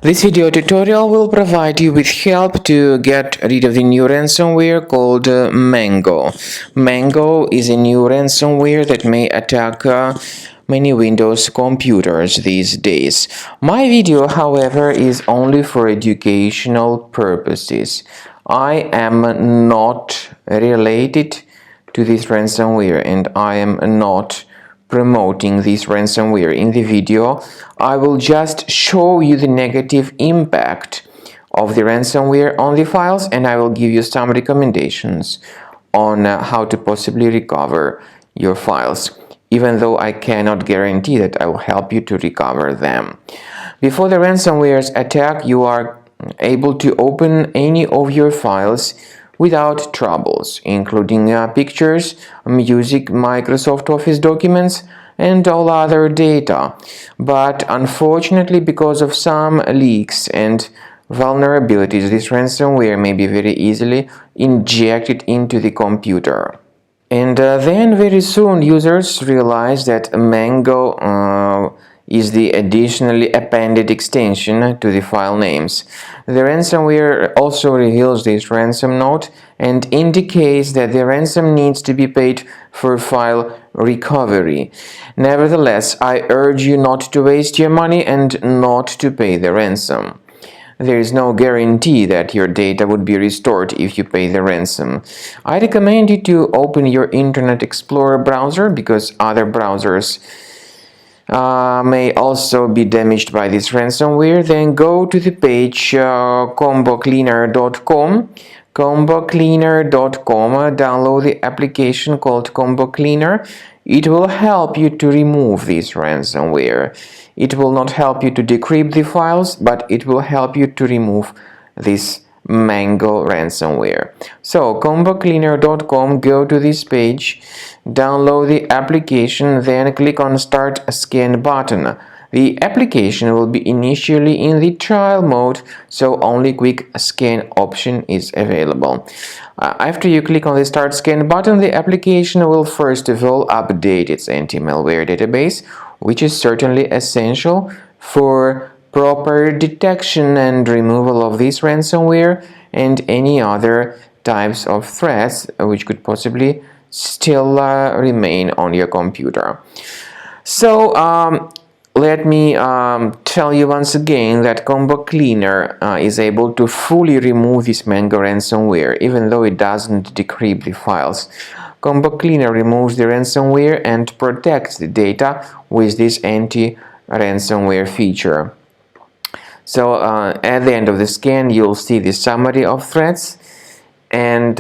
This video tutorial will provide you with help to get rid of the new ransomware called Mango. Mango is a new ransomware that may attack many Windows computers these days. My video, however, is only for educational purposes. I am not related to this ransomware and I am not promoting this ransomware. In the video, I will just show you the negative impact of the ransomware on the files, and I will give you some recommendations on how to possibly recover your files, even though I cannot guarantee that I will help you to recover them. Before the ransomware's attack, you are able to open any of your files without troubles, including pictures, music, Microsoft Office documents, and all other data. But unfortunately, because of some leaks and vulnerabilities, this ransomware may be very easily injected into the computer. And then very soon users realize that Mango is the additionally appended extension to the file names. The ransomware also reveals this ransom note and indicates that the ransom needs to be paid for file recovery. Nevertheless, I urge you not to waste your money and not to pay the ransom. There is no guarantee that your data would be restored if you pay the ransom. I recommend you to open your Internet Explorer browser because other browsers may also be damaged by this ransomware. Then go to the page combocleaner.com. combocleaner.com. Download the application called Combo Cleaner. It will help you to remove this ransomware. It will not help you to decrypt the files, but it will help you to remove this Mango ransomware. So combocleaner.com, go to this page, download the application, then click on Start Scan button. The application will be initially in the trial mode, so only quick scan option is available. After you click on the Start Scan button, the application will first of all update its anti-malware database, which is certainly essential for proper detection and removal of this ransomware and any other types of threats which could possibly still remain on your computer. So let me tell you once again that Combo Cleaner is able to fully remove this Mango ransomware, even though it doesn't decrypt the files. Combo Cleaner removes the ransomware and protects the data with this anti-ransomware feature. So at the end of the scan, you'll see the summary of threats, and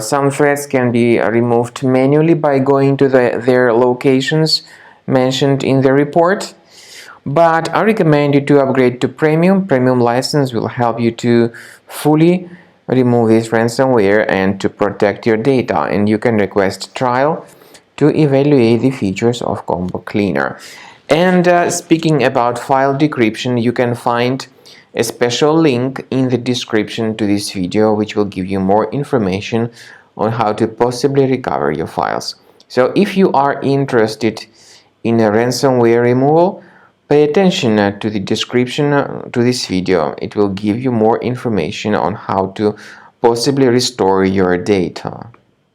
some threats can be removed manually by going to their locations mentioned in the report. But I recommend you to upgrade to Premium. Premium license will help you to fully remove this ransomware and to protect your data, and you can request trial to evaluate the features of Combo Cleaner. And speaking about file decryption, you can find a special link in the description to this video which will give you more information on how to possibly recover your files. So if you are interested in a ransomware removal, pay attention to the description to this video. It will give you more information on how to possibly restore your data.